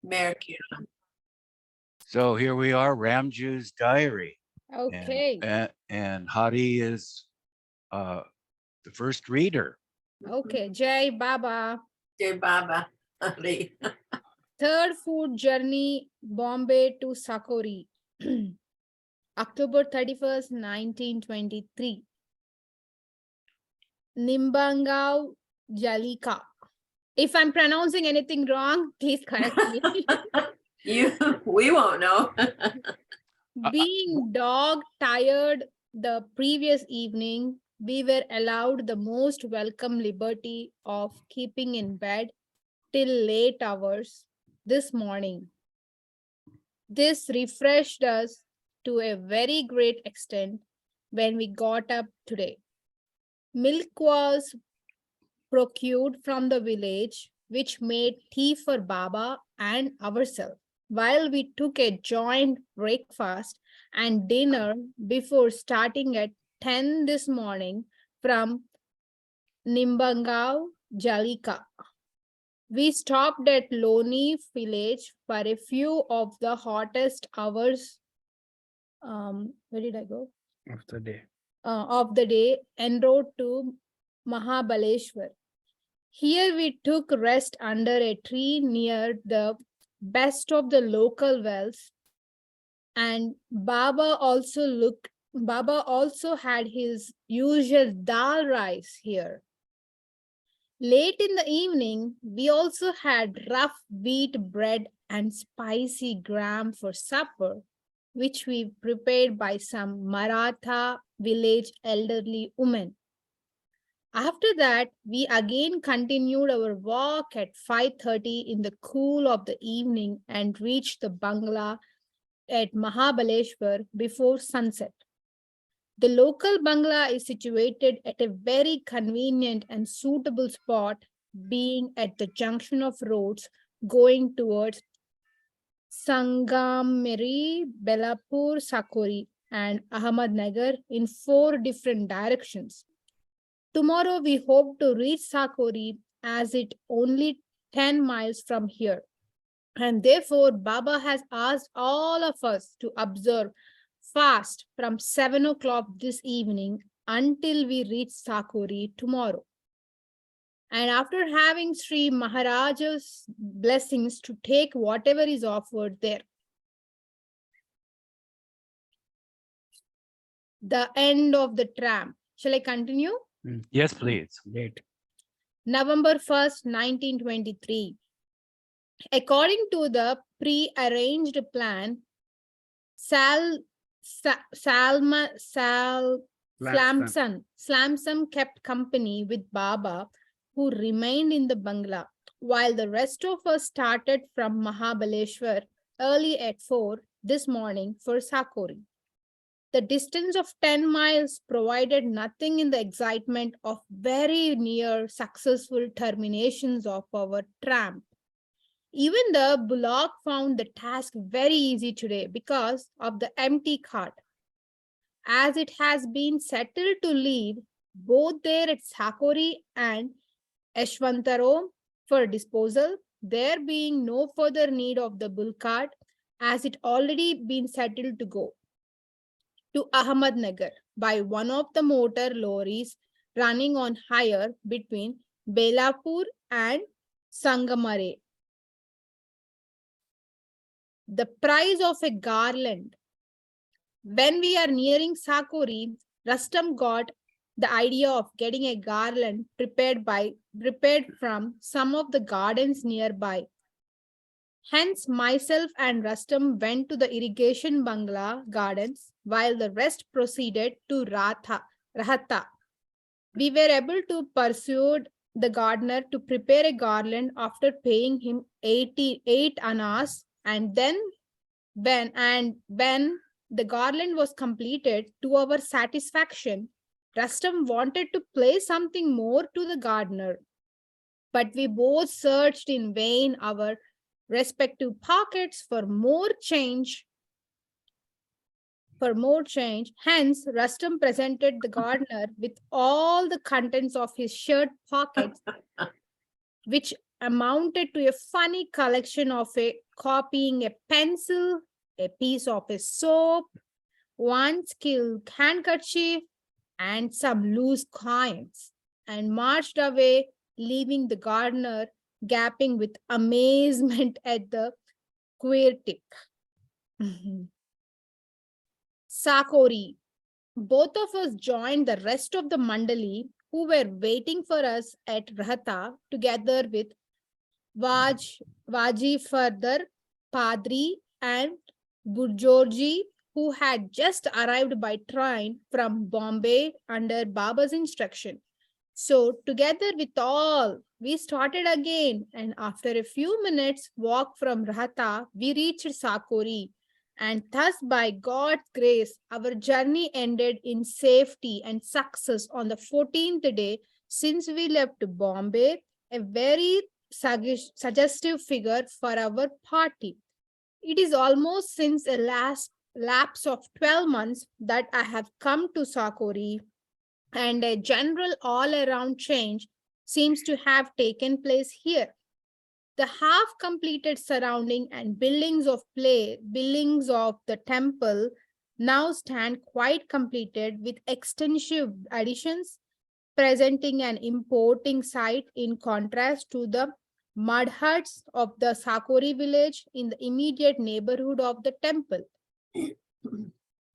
Mercury. So here we are, Ramjoo's diary. Okay. And Hadi is the first reader. Okay. Jai Baba. Dear Baba. Ali. Third food journey, Bombay to Sakori. October 31st, 1923. Nimbangao Jalika. If I'm pronouncing anything wrong, please correct me. We won't know. Being dog tired the previous evening, we were allowed the most welcome liberty of keeping in bed till late hours this morning. This refreshed us to a very great extent when we got up today. Milk was procured from the village, which made tea for Baba and ourselves, while we took a joint breakfast and dinner before starting at 10 this morning from Nimbangao, Jalika. We stopped at Loni village for a few of the hottest hours. Where did I go? Of the day. Of the day en route to Mahabaleshwar. Here we took rest under a tree near the best of the local wells, and Baba also had his usual dal rice here. Late in the evening, we also had rough wheat bread and spicy gram for supper, which we prepared by some Maratha village elderly women. After that, we again continued our walk at 5:30 in the cool of the evening and reached the bungalow at Mahabaleshwar before sunset. The local bungalow is situated at a very convenient and suitable spot, being at the junction of roads going towards Sangameri, Belapur, Sakori, and Ahmednagar in 4 different directions. Tomorrow we hope to reach Sakori as it only 10 miles from here. And therefore, Baba has asked all of us to observe fast from 7 o'clock this evening until we reach Sakori tomorrow. And after having Sri Maharaja's blessings to take whatever is offered there. The end of the tramp. Shall I continue? Yes, please. Late. November 1st, 1923. According to the pre-arranged plan, Slamson kept company with Baba, who remained in the bungalow, while the rest of us started from Mahabaleshwar early at 4 this morning for Sakori. The distance of 10 miles provided nothing in the excitement of very near successful terminations of our tramp. Even the bullock found the task very easy today because of the empty cart. As it has been settled to leave both there at Sakori and Yeshwantaro for disposal, there being no further need of the bull cart, as it already been settled to go to Ahmednagar by one of the motor lorries running on hire between Belapur and Sangamare. The price of a garland. When we are nearing Sakori, Rustam got the idea of getting a garland prepared from some of the gardens nearby. Hence, myself and Rustam went to the irrigation bungalow gardens, while the rest proceeded to Rahata. We were able to persuade the gardener to prepare a garland after paying him 88 annas, and then when the garland was completed to our satisfaction, Rustam wanted to play something more to the gardener. But we both searched in vain our respective pockets for more change. Hence, Rustam presented the gardener with all the contents of his shirt pockets, which amounted to a funny collection of a copying a pencil, a piece of a soap, one skilled handkerchief, and some loose coins, and marched away, leaving the gardener gaping with amazement at the queer tip. Sakori. Both of us joined the rest of the Mandali who were waiting for us at Rahata together with Vaji Further, Padri, and Gurjorji, who had just arrived by train from Bombay under Baba's instruction. So, together with all, we started again, and after a few minutes' walk from Rahata, we reached Sakori. And thus, by God's grace, our journey ended in safety and success on the 14th day since we left Bombay, a very suggestive figure for our party. It is almost since a last lapse of 12 months that I have come to Sakori, and a general all around change seems to have taken place here. The half completed surrounding and buildings of the temple now stand quite completed with extensive additions, presenting an importing sight in contrast to the mud huts of the Sakori village in the immediate neighborhood of the temple.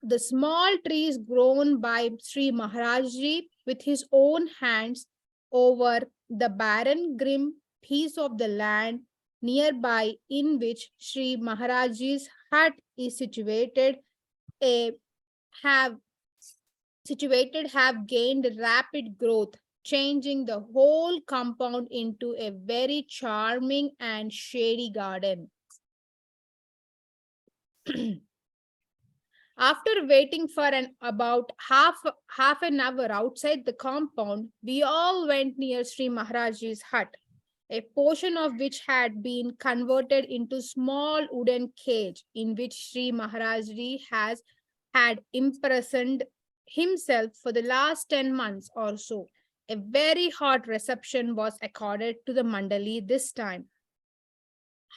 The small trees grown by Sri Maharajji with his own hands over the barren grim piece of the land nearby in which Sri Maharajji's hut is a have have gained rapid growth, changing the whole compound into a very charming and shady garden. After waiting for about half an hour outside the compound, we all went near Sri Maharajji's hut, a portion of which had been converted into small wooden cage in which Sri Maharajji had imprisoned himself for the last 10 months or so. A very hot reception was accorded to the Mandali this time.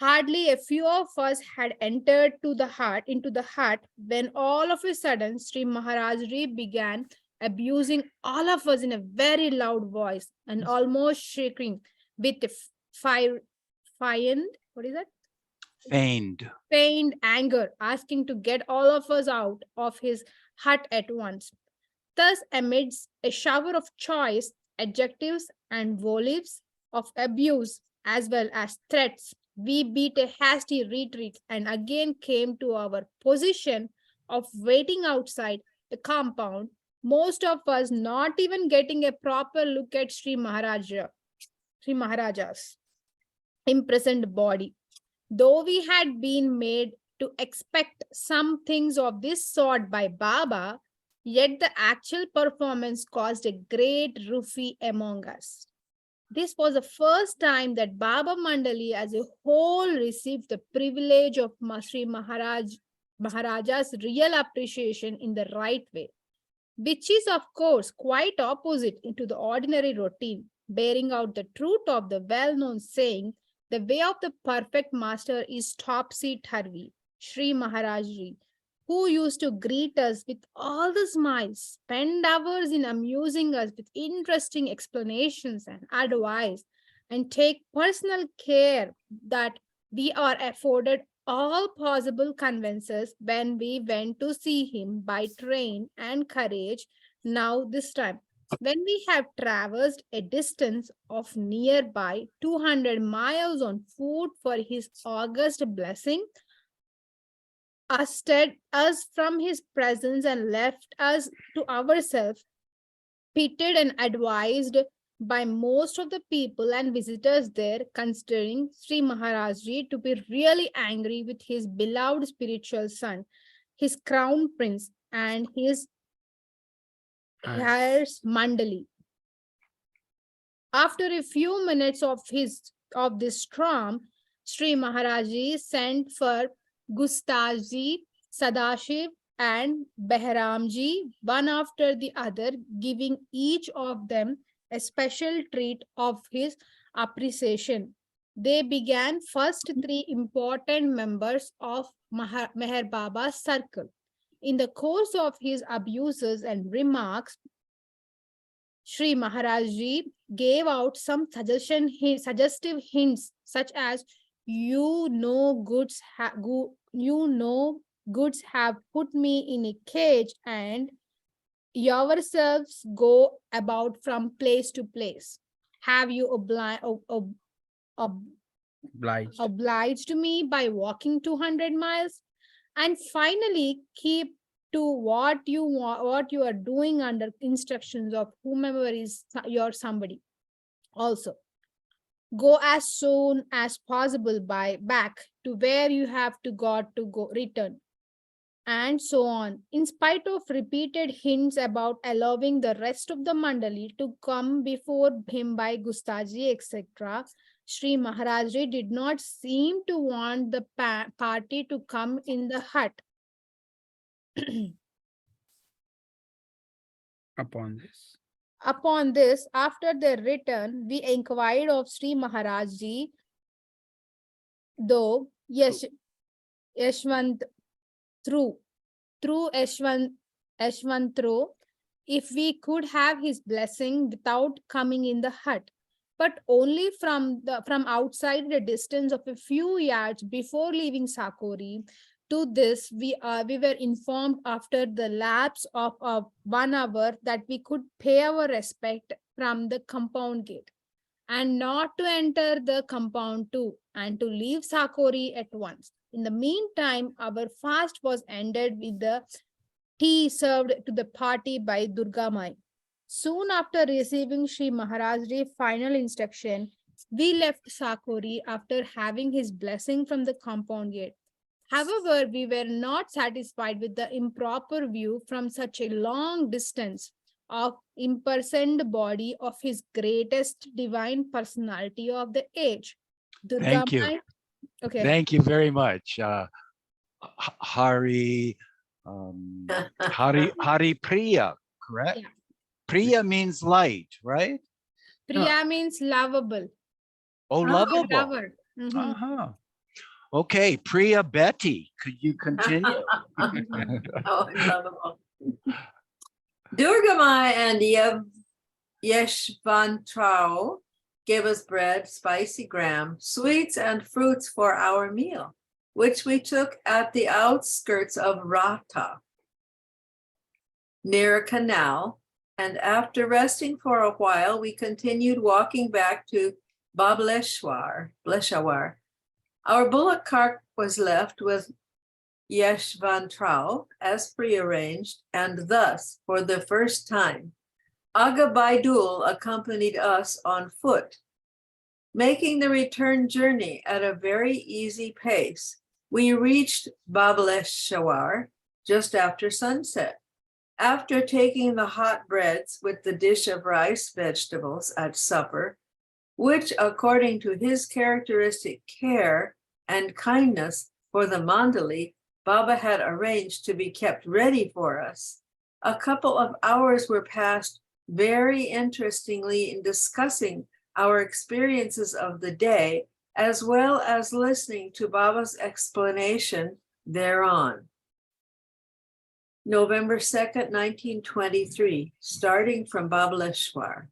Hardly a few of us had entered into the hut when all of a sudden Sri Maharajji began abusing all of us in a very loud voice and almost shrieking with fire, what is that? Feigned anger, asking to get all of us out of his hut at once. Thus, amidst a shower of choice adjectives and volleys of abuse as well as threats, we beat a hasty retreat and again came to our position of waiting outside the compound, most of us not even getting a proper look at Sri Maharaja's imprisoned body. Though we had been made to expect some things of this sort by Baba, yet the actual performance caused a great roofie among us. This was the first time that Baba Mandali as a whole received the privilege of Sri Maharaja's real appreciation in the right way, which is of course quite opposite to the ordinary routine, bearing out the truth of the well-known saying, the way of the perfect master is topsy-turvy. Sri Maharajji, who used to greet us with all the smiles, spend hours in amusing us with interesting explanations and advice, and take personal care that we are afforded all possible conveyances when we went to see him by train and carriage. Now, this time, when we have traversed a distance of nearby 200 miles on foot for his august blessing, ousted us from his presence and left us to ourselves, pitied and advised by most of the people and visitors there, considering Sri Maharajji to be really angry with his beloved spiritual son, his crown prince, and his heirs Mandali. After a few minutes of this storm, Sri Maharajji sent for Gustaji, Sadashiv, and Behramji, one after the other, giving each of them a special treat of his appreciation. They began first three important members of Meher Baba's circle. In the course of his abuses and remarks, Sri Maharajji gave out some suggestive hints such as goods have put me in a cage and yourselves go about from place to place. Have you obliged me by walking 200 miles? And finally, keep to what you are doing under instructions of whomever is your somebody. Also, go as soon as possible back to where you have to go return, and so on. In spite of repeated hints about allowing the rest of the mandali to come before him by Gustaji, etc., Sri Maharajji did not seem to want the party to come in the hut. Upon this, after their return, we inquired of Sri Maharajji, though Yashwant through Yashwant, if we could have his blessing without coming in the hut, but only from outside the distance of a few yards before leaving Sakori. To this, we were informed after the lapse of 1 hour that we could pay our respect from the compound gate and not to enter the compound too, and to leave Sakori at once. In the meantime, our fast was ended with the tea served to the party by Durga Mai. Soon after receiving Sri Maharaj's final instruction, we left Sakori after having his blessing from the compound gate. However, we were not satisfied with the improper view from such a long distance of impersoned body of his greatest divine personality of the age. Durga Thank you. Mai. Okay. Thank you very much. Hari Priya, correct? Yeah. Priya means light, right? Priya means lovable. Oh, lovable. Lover. Mhm. Uh-huh. Okay, Priya Betty, could you continue? Oh, lovable. Durga Mai and Yeshwantrao gave us bread, spicy gram, sweets, and fruits for our meal, which we took at the outskirts of Rata, near a canal, and after resting for a while, we continued walking back to Babaleshwar. Our bullock cart was left with Yeshwantrao as prearranged, and thus, for the first time, Aga Baidul accompanied us on foot. Making the return journey at a very easy pace, we reached Babaleshwar just after sunset. After taking the hot breads with the dish of rice vegetables at supper, which according to his characteristic care and kindness for the mandali, Baba had arranged to be kept ready for us, a couple of hours were passed very interestingly in discussing our experiences of the day, as well as listening to Baba's explanation thereon. November 2nd, 1923, starting from Babaleshwar.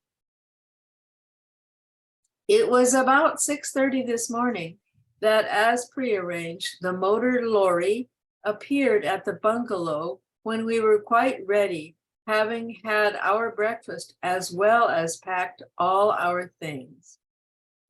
It was about 6:30 this morning that, as prearranged, the motor lorry appeared at the bungalow when we were quite ready, having had our breakfast as well as packed all our things.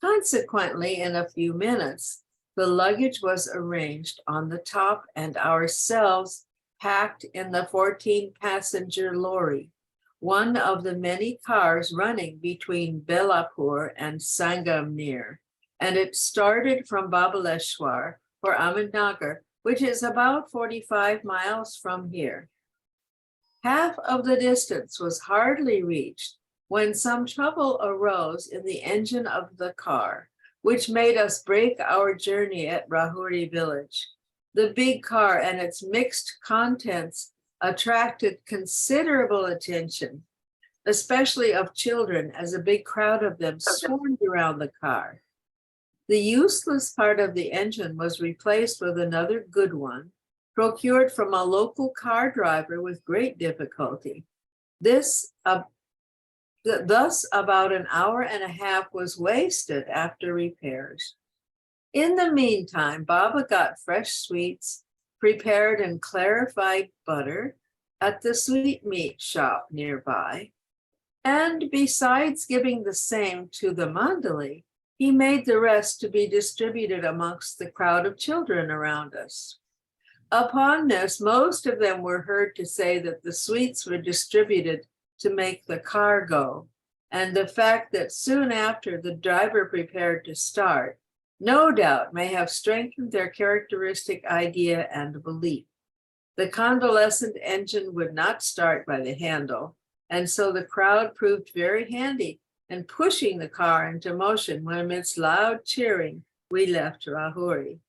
Consequently, in a few minutes, the luggage was arranged on the top and ourselves packed in the 14-passenger lorry, one of the many cars running between Belapur and Sangamnir, and it started from Babaleshwar for Ahmednagar, which is about 45 miles from here. Half of the distance was hardly reached when some trouble arose in the engine of the car, which made us break our journey at Rahuri village. The big car and its mixed contents attracted considerable attention, especially of children, as a big crowd of them swarmed around the car. The useless part of the engine was replaced with another good one, procured from a local car driver with great difficulty. Thus, about an hour and a half was wasted after repairs. In the meantime, Baba got fresh sweets, prepared and clarified butter at the sweetmeat shop nearby. And besides giving the same to the mandali, he made the rest to be distributed amongst the crowd of children around us. Upon this, most of them were heard to say that the sweets were distributed to make the car go, and the fact that soon after the driver prepared to start, no doubt may have strengthened their characteristic idea and belief. The convalescent engine would not start by the handle, and so the crowd proved very handy in pushing the car into motion when amidst loud cheering we left Rahuri.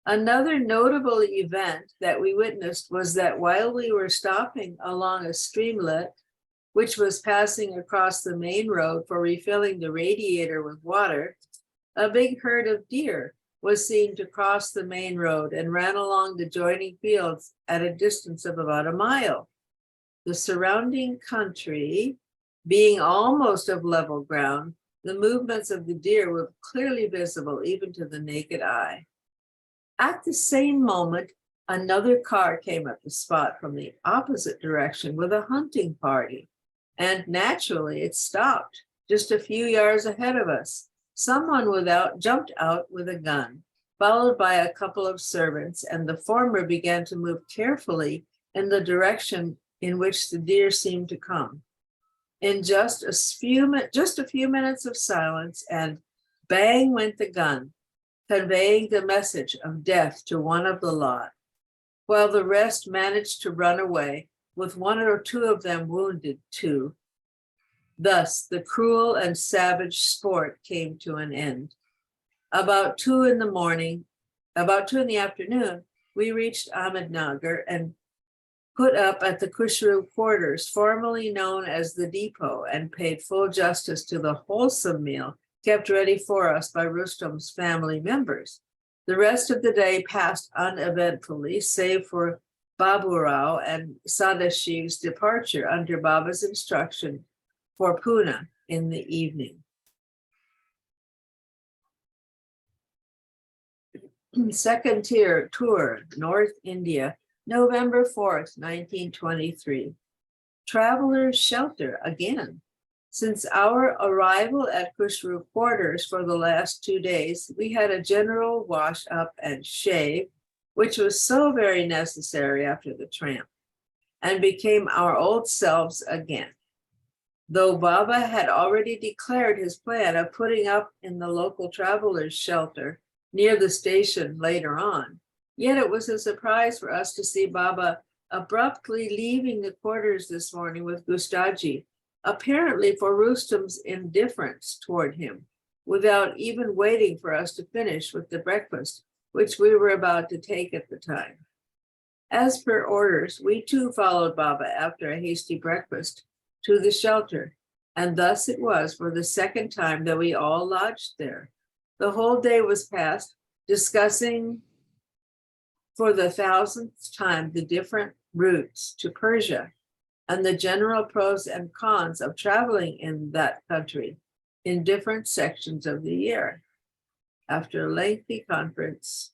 Another notable event that we witnessed was that while we were stopping along a streamlet, which was passing across the main road for refilling the radiator with water, a big herd of deer was seen to cross the main road and ran along the joining fields at a distance of about a mile. The surrounding country being almost of level ground, the movements of the deer were clearly visible even to the naked eye. At the same moment, another car came up the spot from the opposite direction with a hunting party, and naturally it stopped just a few yards ahead of us. Someone jumped out with a gun, followed by a couple of servants, and the former began to move carefully in the direction in which the deer seemed to come. In just a few minutes of silence, and bang went the gun, conveying the message of death to one of the lot, while the rest managed to run away, with one or two of them wounded too. Thus, the cruel and savage sport came to an end. About 2 in the afternoon, we reached Ahmednagar and put up at the Kushru quarters, formerly known as the depot, and paid full justice to the wholesome meal kept ready for us by Rustom's family members. The rest of the day passed uneventfully, save for Babu Rao and Sadashiv's departure under Baba's instruction for Pune in the evening. Second tour, North India, November 4th, 1923. Traveler's shelter again. Since our arrival at Kushru quarters for the last 2 days, we had a general wash up and shave, which was so very necessary after the tramp, and became our old selves again. Though Baba had already declared his plan of putting up in the local traveler's shelter near the station later on, yet it was a surprise for us to see Baba abruptly leaving the quarters this morning with Gustaji, apparently for Rustom's indifference toward him, without even waiting for us to finish with the breakfast, which we were about to take at the time. As per orders, we too followed Baba after a hasty breakfast to the shelter, and thus it was for the second time that we all lodged there. The whole day was passed discussing for the 1000th time the different routes to Persia and the general pros and cons of traveling in that country in different sections of the year. After a lengthy conference,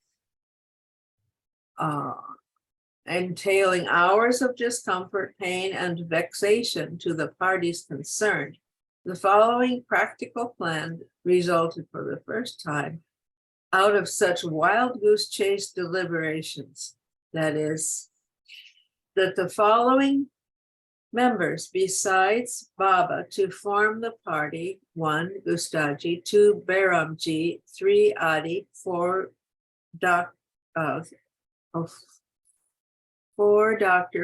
entailing hours of discomfort, pain, and vexation to the parties concerned, the following practical plan resulted for the first time out of such wild goose chase deliberations. That is, that the following members besides Baba to form the party: 1, Gustaji; 2, Bairamji; 3, Adi; 4, Doctor;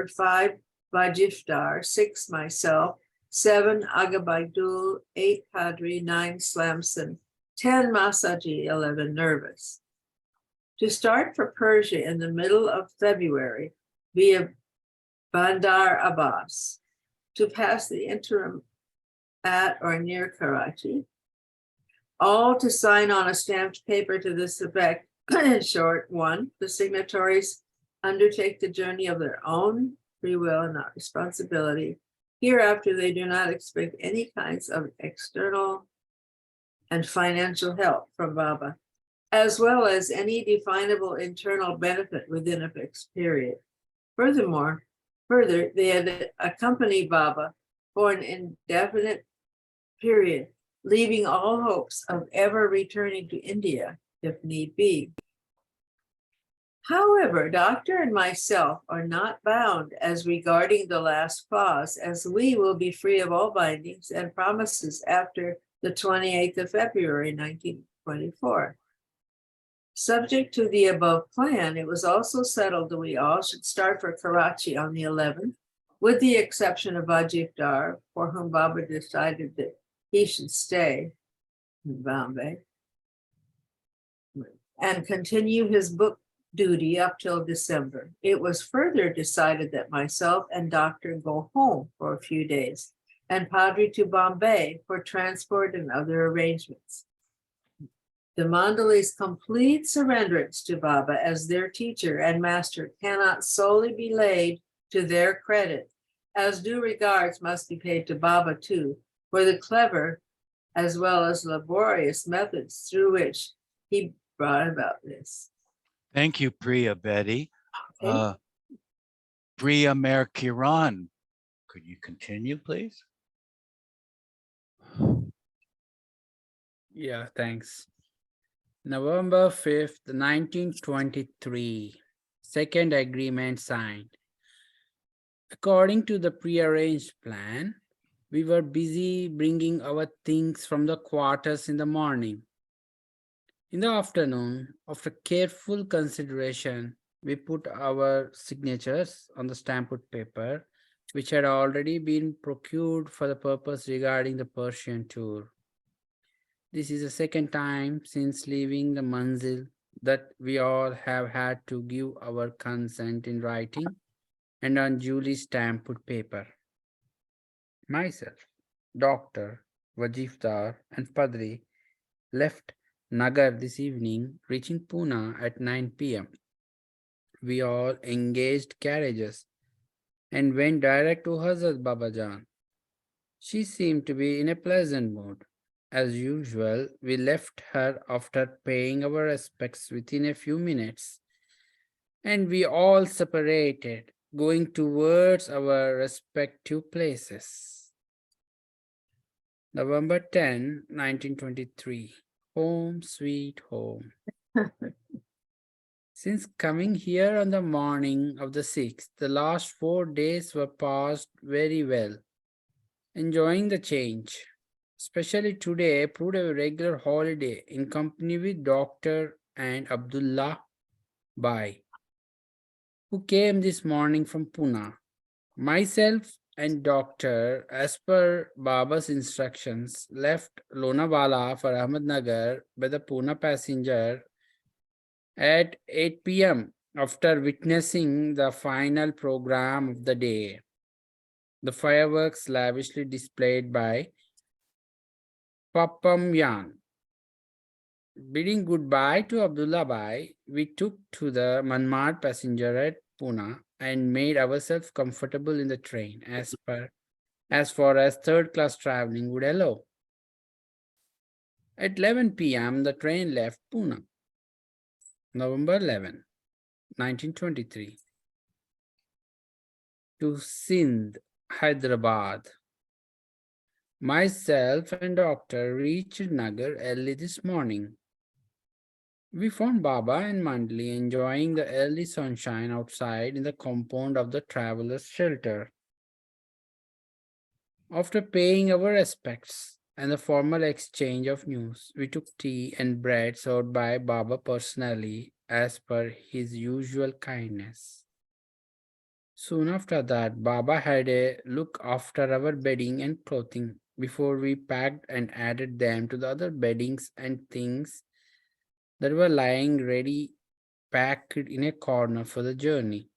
5, Vajifdar; 6, myself; 7, Agabaidul; 8, Padri; 9, Slamson; 10, Masaji; 11, Nervous. To start for Persia in the middle of February via Bandar Abbas, to pass the interim at or near Karachi, all to sign on a stamped paper to this effect. In short, one, the signatories undertake the journey of their own free will and not responsibility. Hereafter, they do not expect any kinds of external and financial help from Baba, as well as any definable internal benefit within a fixed period. Further, they had accompanied Baba for an indefinite period, leaving all hopes of ever returning to India if need be. However, Doctor and myself are not bound as regarding the last clause, as we will be free of all bindings and promises after the 28th of February, 1924. Subject to the above plan, it was also settled that we all should start for Karachi on the 11th, with the exception of Ajit Dar, for whom Baba decided that he should stay in Bombay and continue his book duty up till December. It was further decided that myself and Doctor go home for a few days and Padre to Bombay for transport and other arrangements. The Mandali's complete surrenderance to Baba as their teacher and master cannot solely be laid to their credit, as due regards must be paid to Baba too, for the clever as well as laborious methods through which he brought about this. Thank you, Priya Betty. Okay. Priya Merkiran, could you continue, please? Yeah, thanks. November 5th, 1923. Second agreement signed. According to the prearranged plan, we were busy bringing our things from the quarters in the morning. In the afternoon, after careful consideration, we put our signatures on the stamped paper, which had already been procured for the purpose regarding the Persian tour. This is the second time since leaving the Manzil that we all have had to give our consent in writing and on duly stamped paper. Myself, Doctor, Wajifdar, and Padri left Nagar this evening, reaching Pune at 9 p.m. We all engaged carriages and went direct to Hazrat Babajan. She seemed to be in a pleasant mood. As usual, we left her after paying our respects within a few minutes, and we all separated, going towards our respective places. November 10, 1923. Home sweet home. Since coming here on the morning of the 6th, the last 4 days were passed very well, enjoying the change. Especially today proved a regular holiday in company with Doctor and Abdullah Bai, who came this morning from Pune. Myself and Doctor, as per Baba's instructions, left Lonavala for Ahmednagar by the Pune passenger at 8 p.m. after witnessing the final program of the day. The fireworks lavishly displayed by Papam Yan. Bidding goodbye to Abdullah Bai, we took to the Manmad passenger at Pune and made ourselves comfortable in the train as far as third class traveling would allow. At 11 p.m., the train left Pune. November 11, 1923. To Sindh, Hyderabad. Myself and Doctor reached Nagar early this morning. We found Baba and Mandli enjoying the early sunshine outside in the compound of the traveler's shelter. After paying our respects and the formal exchange of news, we took tea and bread served by Baba personally as per his usual kindness. Soon after that, Baba had a look after our bedding and clothing before we packed and added them to the other beddings and things that were lying ready packed in a corner for the journey.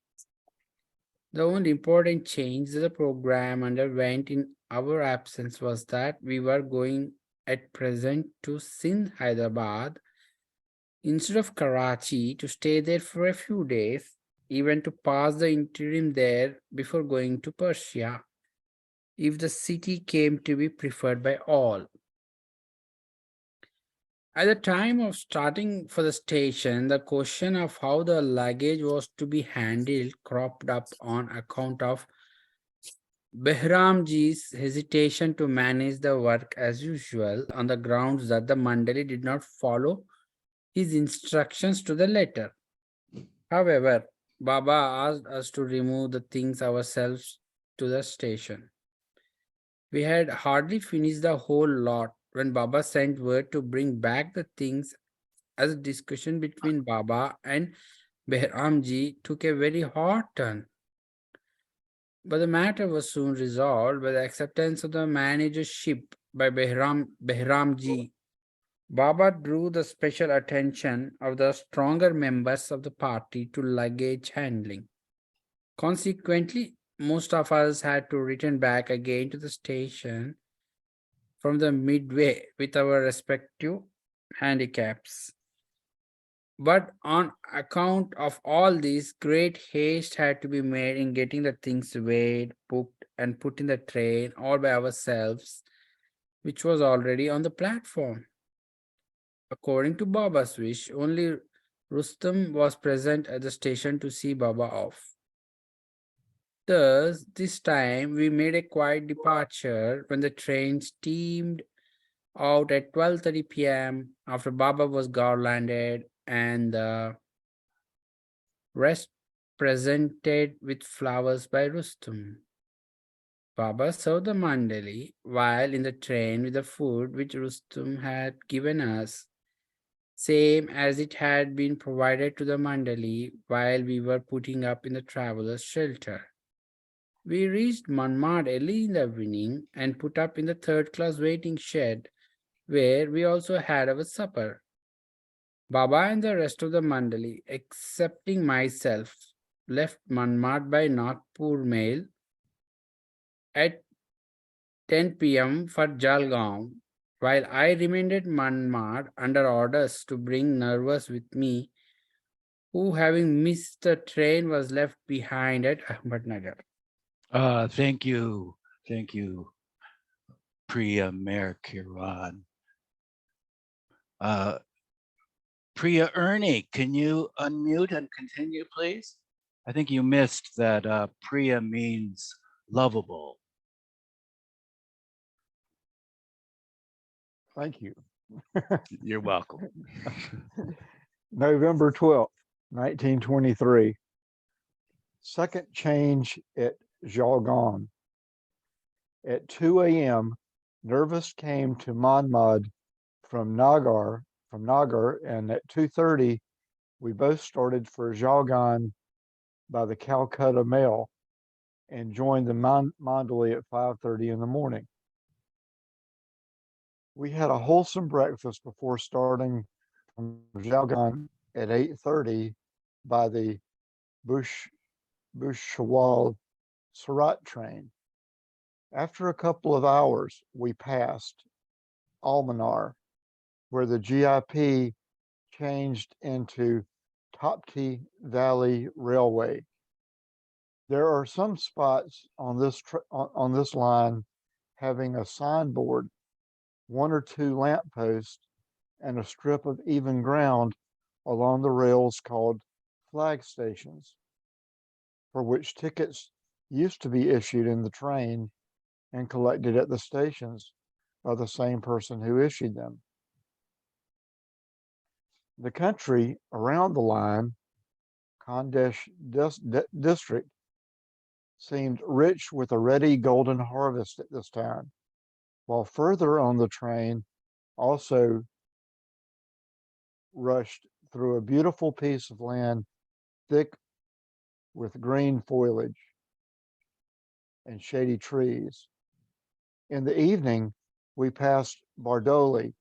The only important change that the program underwent in our absence was that we were going at present to Sindh, Hyderabad, instead of Karachi, to stay there for a few days, even to pass the interim there before going to Persia, if the city came to be preferred by all. At the time of starting for the station, the question of how the luggage was to be handled cropped up on account of Behramji's hesitation to manage the work as usual on the grounds that the Mandali did not follow his instructions to the letter. However, Baba asked us to remove the things ourselves to the station. We had hardly finished the whole lot when Baba sent word to bring back the things, as a discussion between Baba and Behramji took a very hot turn. But the matter was soon resolved by the acceptance of the managership by Behramji. Baba drew the special attention of the stronger members of the party to luggage handling. Consequently, most of us had to return back again to the station from the midway with our respective handicaps. But on account of all this, great haste had to be made in getting the things weighed, booked, and put in the train all by ourselves, which was already on the platform. According to Baba's wish, only Rustam was present at the station to see Baba off. Thus, this time we made a quiet departure when the train steamed out at 12:30 p.m. after Baba was garlanded and the rest presented with flowers by Rustum. Baba served the mandali while in the train with the food which Rustum had given us, same as it had been provided to the mandali while we were putting up in the travelers' shelter. We reached Manmad early in the evening and put up in the third-class waiting shed, where we also had our supper. Baba and the rest of the mandali, excepting myself, left Manmad by Nagpur mail at 10 p.m. for Jalgaon, while I remained at Manmad under orders to bring Nervous with me, who, having missed the train, was left behind at Ahmednagar. Thank you. Thank you, Priya Mer Kiran. Priya Ernie, can you unmute and continue, please? I think you missed that Priya means lovable. Thank you. You're welcome. November 12th, 1923. Second change at Jalgaon. At 2 a.m., Nervous came to Manmad from Nagar, and at 2:30, we both started for Jalgaon by the Calcutta Mail and joined the Mandali at 5:30 in the morning. We had a wholesome breakfast before starting from Jalgaon at 8:30 by the Bushawal Surat train. After a couple of hours, we passed Almanar, where the GIP changed into Tapti Valley Railway. There are some spots on this line having a signboard, one or two lampposts, and a strip of even ground along the rails called flag stations, for which tickets used to be issued in the train and collected at the stations by the same person who issued them. The country around the line, Khandesh district, seemed rich with a ready golden harvest at this time, while further on the train also rushed through a beautiful piece of land thick with green foliage and shady trees. In the evening, we passed Bardoli,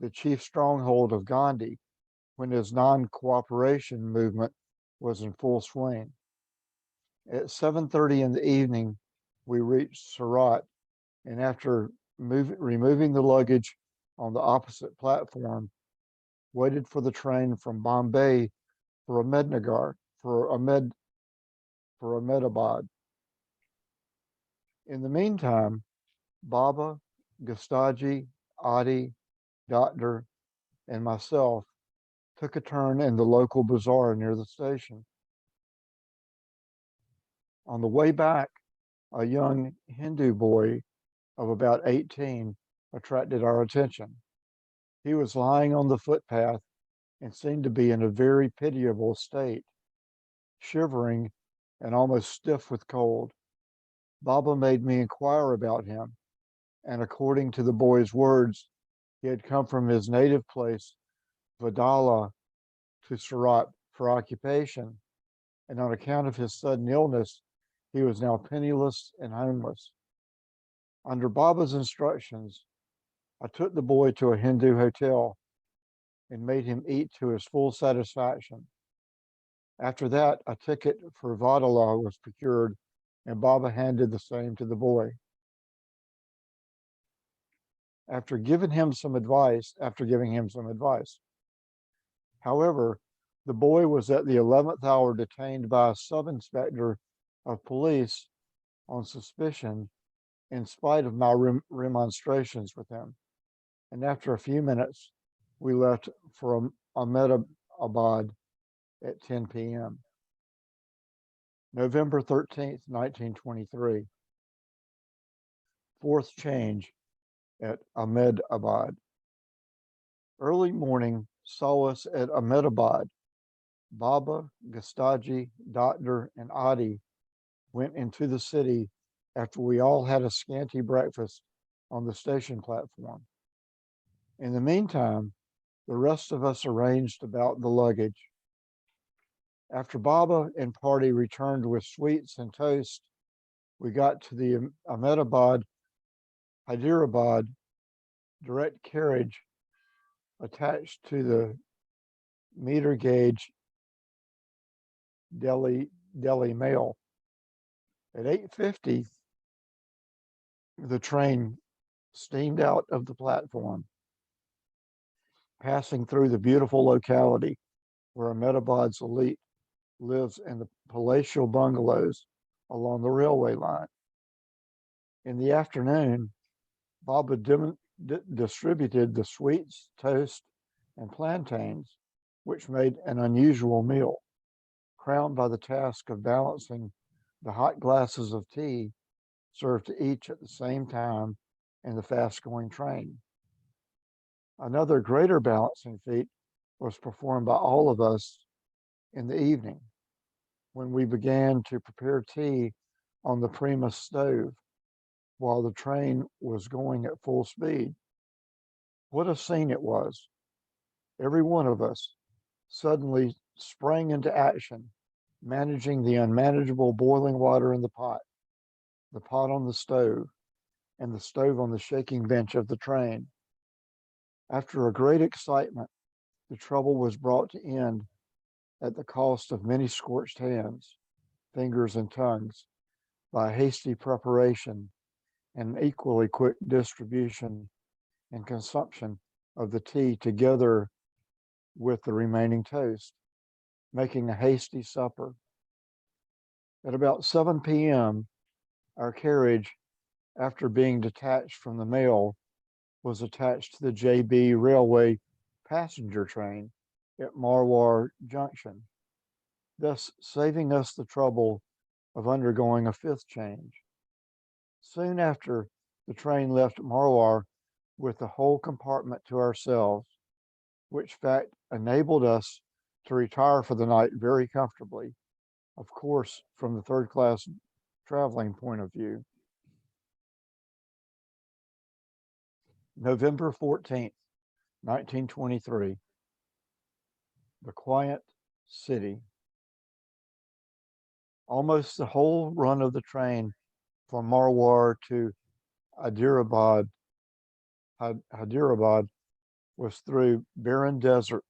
the chief stronghold of Gandhi, when his non-cooperation movement was in full swing. At 7:30 in the evening, we reached Surat, and after removing the luggage on the opposite platform, waited for the train from Bombay for Ahmedabad. In the meantime, Baba, Gustaji, Adi, Doctor, and myself took a turn in the local bazaar near the station. On the way back, a young Hindu boy of about 18 attracted our attention. He was lying on the footpath and seemed to be in a very pitiable state, shivering and almost stiff with cold. Baba made me inquire about him, and according to the boy's words, he had come from his native place, Vadala, to Surat for occupation, and on account of his sudden illness, he was now penniless and homeless. Under Baba's instructions, I took the boy to a Hindu hotel and made him eat to his full satisfaction. After that, a ticket for Vadala was procured, and Baba handed the same to the boy. After giving him some advice, however, the boy was at the 11th hour detained by a sub-inspector of police on suspicion in spite of my remonstrations with him. And after a few minutes, we left for Ahmedabad at 10 p.m. November 13th, 1923. Fourth change at Ahmedabad. Early morning saw us at Ahmedabad. Baba, Gustaji, Doctor, and Adi went into the city after we all had a scanty breakfast on the station platform. In the meantime, the rest of us arranged about the luggage. After Baba and party returned with sweets and toast, we got to the Hyderabad direct carriage attached to the meter gauge Delhi Mail. At 8:50, the train steamed out of the platform, passing through the beautiful locality where Ahmedabad's elite lives in the palatial bungalows along the railway line. In the afternoon, Baba distributed the sweets, toast, and plantains, which made an unusual meal, crowned by the task of balancing the hot glasses of tea served to each at the same time in the fast-going train. Another greater balancing feat was performed by all of us in the evening when we began to prepare tea on the Primus stove while the train was going at full speed. What a scene it was. Every one of us suddenly sprang into action, managing the unmanageable boiling water in the pot on the stove, and the stove on the shaking bench of the train. After a great excitement, the trouble was brought to end at the cost of many scorched hands, fingers, and tongues by hasty preparation and equally quick distribution and consumption of the tea together with the remaining toast, making a hasty supper. At about 7 p.m., our carriage, after being detached from the mail, was attached to the JB Railway passenger train at Marwar Junction, thus saving us the trouble of undergoing a fifth change. Soon after, the train left Marwar with the whole compartment to ourselves, which fact enabled us to retire for the night very comfortably, of course, from the third class traveling point of view. November 14th, 1923. The quiet city. Almost the whole run of the train from Marwar to Hyderabad was through barren desert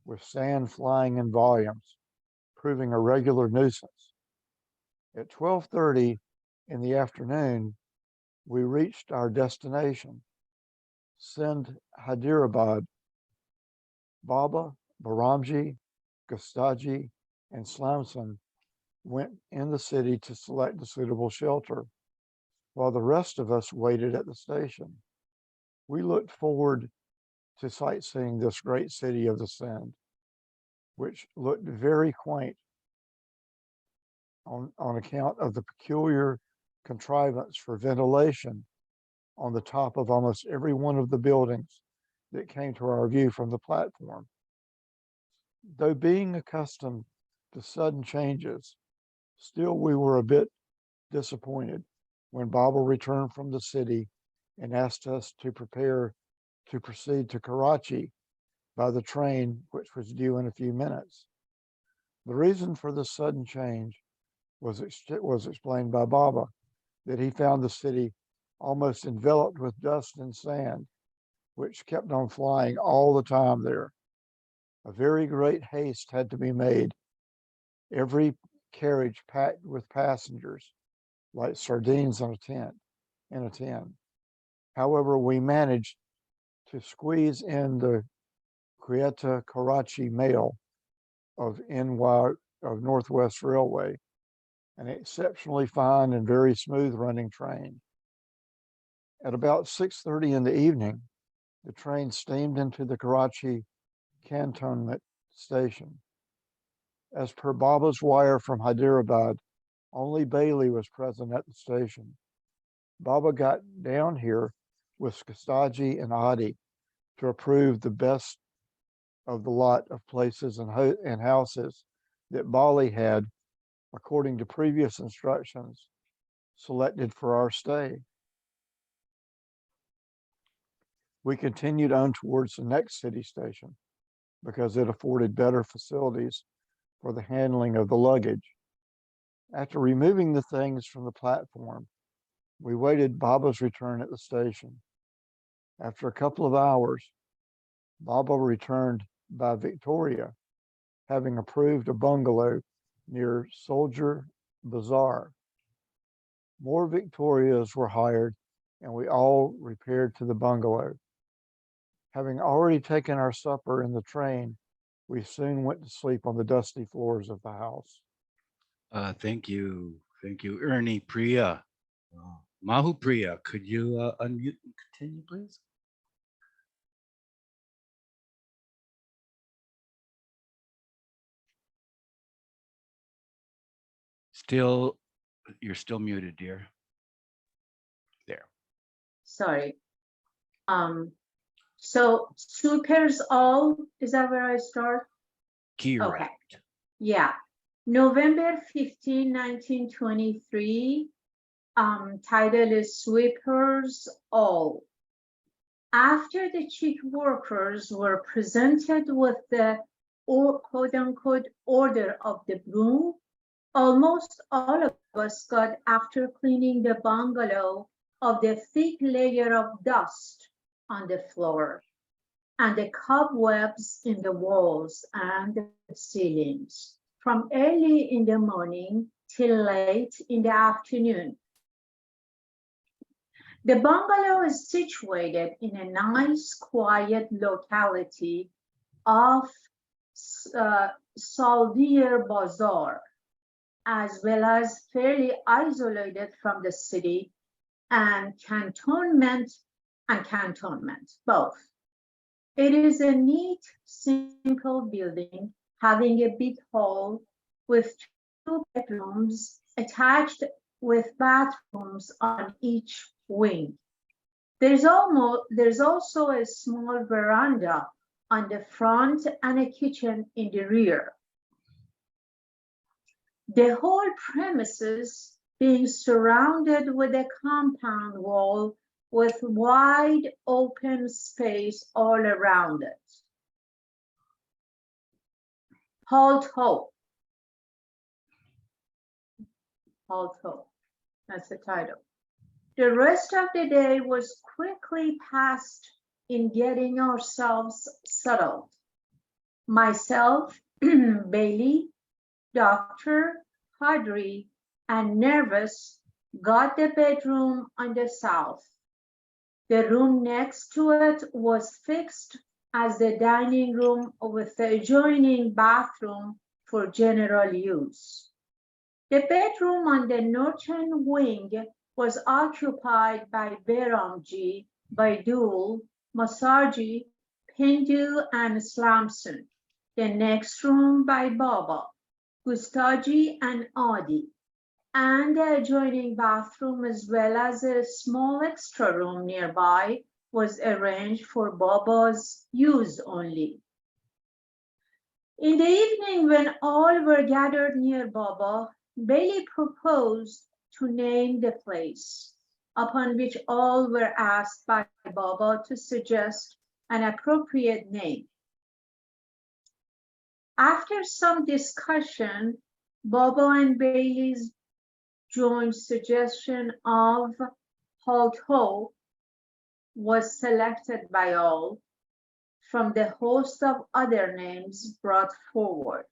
with sand flying in volumes, proving a regular nuisance. At 12:30 in the afternoon, we reached our destination, Sind Hyderabad. Baba, Baramji, Gustaji, and Slamson went in the city to select a suitable shelter, while the rest of us waited at the station. We looked forward to sightseeing this great city of the Sindh, which looked very quaint on account of the peculiar contrivance for ventilation on the top of almost every one of the buildings that came to our view from the platform. Though being accustomed to sudden changes, still we were a bit disappointed when Baba returned from the city and asked us to prepare to proceed to Karachi by the train, which was due in a few minutes. The reason for this sudden change was explained by Baba, that he found the city almost enveloped with dust and sand, which kept on flying all the time there. A very great haste had to be made. Every carriage packed with passengers, like sardines in a tin. However, we managed to squeeze in the Quetta Karachi Mail of Northwest Railway, an exceptionally fine and very smooth running train. At about 6:30 in the evening, the train steamed into the Karachi cantonment station. As per Baba's wire from Hyderabad, only Bailey was present at the station. Baba got down here with Skastaji and Adi to approve the best of the lot of places and houses that Bali had, according to previous instructions, selected for our stay. We continued on towards the next city station because it afforded better facilities for the handling of the luggage. After removing the things from the platform, we waited Baba's return at the station. After a couple of hours, Baba returned by Victoria, having approved a bungalow near Soldier Bazaar. More Victorias were hired, and we all repaired to the bungalow. Having already taken our supper in the train, we soon went to sleep on the dusty floors of the house. Thank you. Thank you, Ernie Priya. Mahu Priya, could you unmute and continue, please? You're still muted, dear. There. Sorry. So supers all, is that where I start? Correct. Okay. Yeah. November 15, 1923. Title is Sweepers All. After the chic workers were presented with the quote unquote order of the broom, almost all of us got after cleaning the bungalow of the thick layer of dust on the floor and the cobwebs in the walls and the ceilings from early in the morning till late in the afternoon. The bungalow is situated in a nice, quiet locality of Saldir Bazaar, as well as fairly isolated from the city and cantonment, both. It is a neat, simple building having a big hall with 2 bedrooms attached with bathrooms on each wing. There's also a small veranda on the front and a kitchen in the rear. The whole premises being surrounded with a compound wall with wide open space all around it. Halt ho. Halt ho. That's the title. The rest of the day was quickly passed in getting ourselves settled. Myself, Bailey, Dr. Hadri, and nervous got the bedroom on the south. The room next to it was fixed as the dining room with the adjoining bathroom for general use. The bedroom on the northern wing was occupied by Ramjoo, Baidul, Masarji, Pindu, and Slamson. The next room by Baba, Gustaji, and Adi, and the adjoining bathroom, as well as a small extra room nearby, was arranged for Baba's use only. In the evening, when all were gathered near Baba, Bailey proposed to name the place, upon which all were asked by Baba to suggest an appropriate name. After some discussion, Baba and Bailey's joint suggestion of Halt Ho was selected by all from the host of other names brought forward.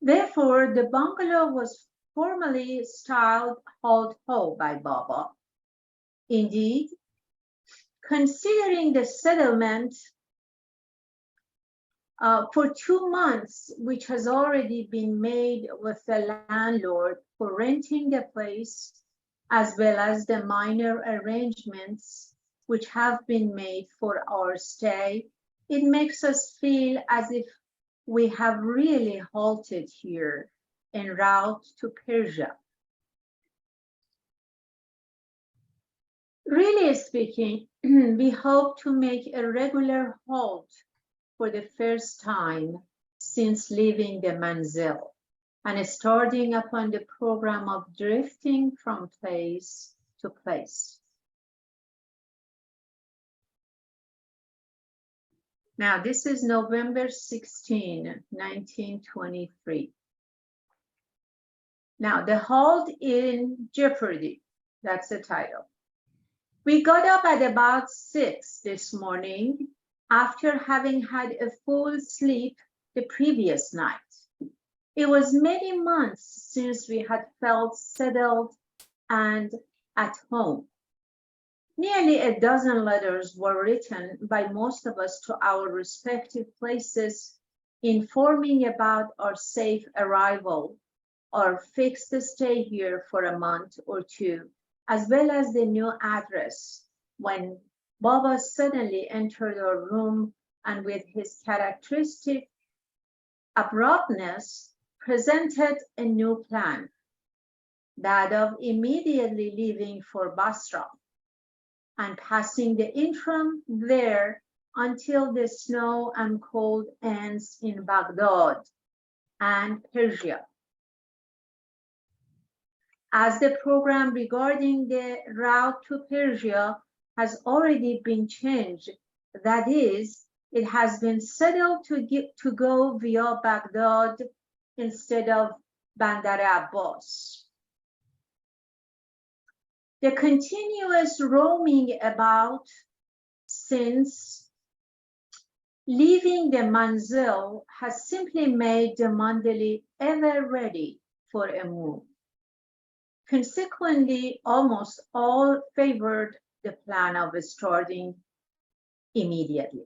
Therefore, the bungalow was formally styled Halt Ho by Baba. Indeed, considering the settlement for 2 months, which has already been made with the landlord for renting the place, as well as the minor arrangements which have been made for our stay, it makes us feel as if we have really halted here en route to Persia. Really speaking, we hope to make a regular halt for the first time since leaving the manzil and starting upon the program of drifting from place to place. Now, this is November 16, 1923. Now, the halt in jeopardy, that's the title. We got up at about 6 this morning after having had a full sleep the previous night. It was many months since we had felt settled and at home. Nearly a dozen letters were written by most of us to our respective places, informing about our safe arrival, our fixed stay here for a month or two, as well as the new address, when Baba suddenly entered our room and with his characteristic abruptness presented a new plan, that of immediately leaving for Basra and passing the interim there until the snow and cold ends in Baghdad and Persia. As the program regarding the route to Persia has already been changed, that is, it has been settled to go via Baghdad instead of Bandar Abbas. The continuous roaming about since leaving the manzil has simply made the Mandali ever ready for a move. Consequently, almost all favored the plan of starting immediately.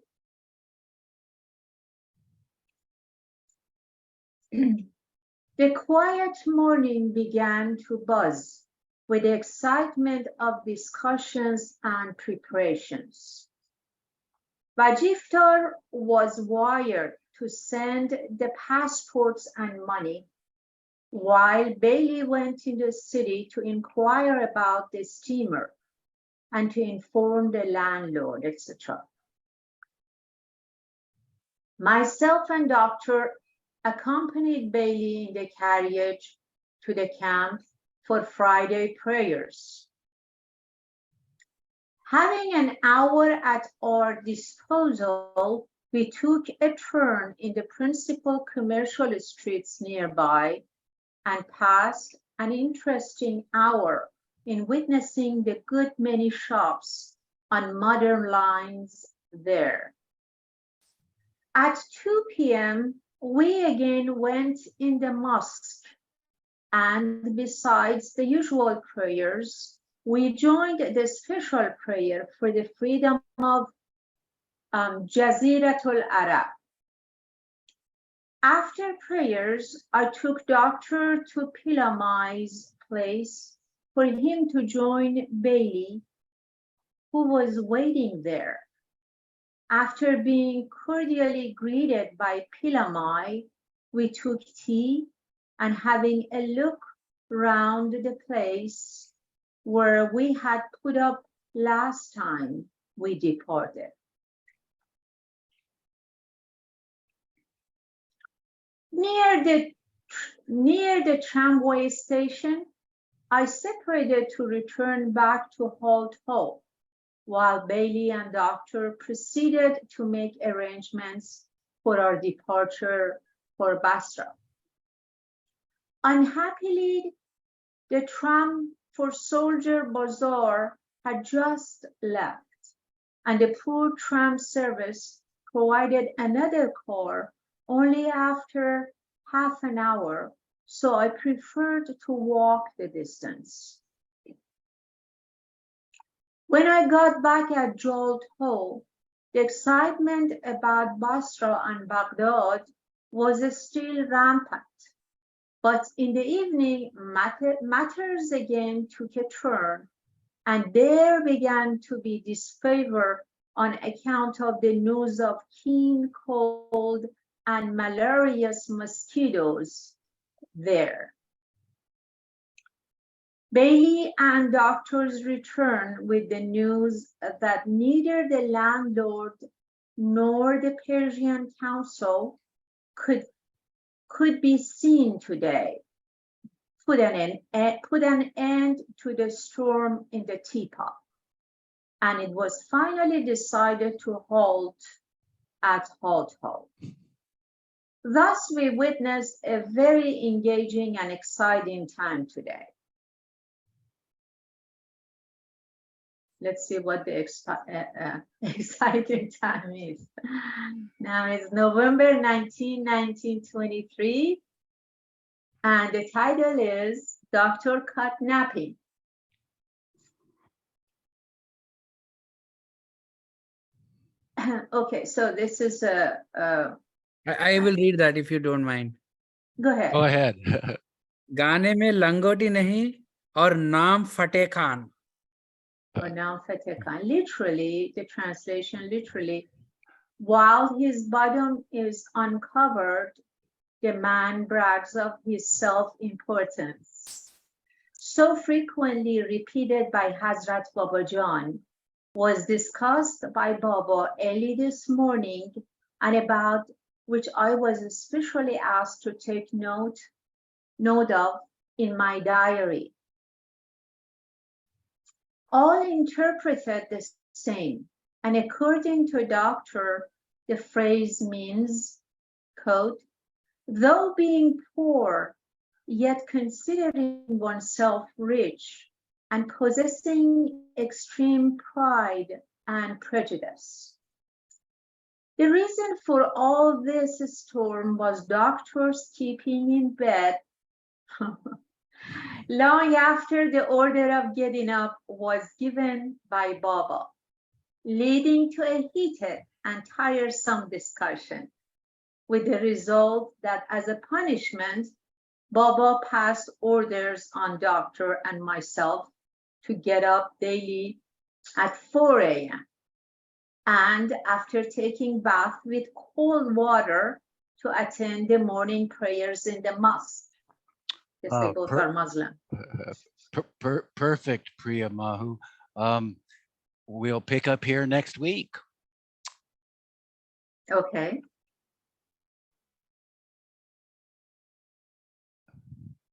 The quiet morning began to buzz with the excitement of discussions and preparations. Vajiftar was wired to send the passports and money, while Bailey went in the city to inquire about the steamer and to inform the landlord, etc. Myself and Doctor accompanied Bailey in the carriage to the camp for Friday prayers. Having an hour at our disposal, we took a turn in the principal commercial streets nearby and passed an interesting hour in witnessing the good many shops on modern lines there. At 2 p.m., we again went in the mosque, and besides the usual prayers, we joined the special prayer for the freedom of Jaziratul Arab. After prayers, I took Doctor to Pilamai's place for him to join Bailey, who was waiting there. After being cordially greeted by Pilamai, we took tea, and having a look round the place where we had put up last time, we departed. Near the tramway station, I separated to return back to Holt Hall, while Bailey and Doctor proceeded to make arrangements for our departure for Basra. Unhappily, the tram for Soldier Bazaar had just left, and the poor tram service provided another car only after half an hour, so I preferred to walk the distance. When I got back at Jolt Hall, the excitement about Basra and Baghdad was still rampant. But in the evening, matters again took a turn, and there began to be disfavor on account of the news of keen cold and malarious mosquitoes there. Bailey and Doctor's returned with the news that neither the landlord nor the Persian council could be seen today. Put an end to the storm in the teapot, and it was finally decided to halt at Holt Hall. Thus, we witnessed a very engaging and exciting time today. Let's see what the exciting time is. Now it's November 19, 1923, and the title is Dr. Cut Napping. Okay, so this is I will read that if you don't mind. go ahead. Go ahead. गाने में लंगोटी नहीं और नाम फटे Khan. Or now Fateh Khan. Literally, the translation literally, while his bottom is uncovered, the man brags of his self-importance. So frequently repeated by Hazrat Babajan, was discussed by Baba early this morning, and about which I was especially asked to take note of in my diary. All interpreted the same, and according to a doctor, the phrase means, quote, though being poor, yet considering oneself rich and possessing extreme pride and prejudice. The reason for all this storm was doctors keeping in bed long after the order of getting up was given by Baba, leading to a heated and tiresome discussion, with the result that as a punishment, Baba passed orders on Doctor and myself to get up daily at 4 a.m. and after taking bath with cold water to attend the morning prayers in the mosque. Yes, they both are Muslim. Perfect, Priya Mahu. We'll pick up here next week. Okay.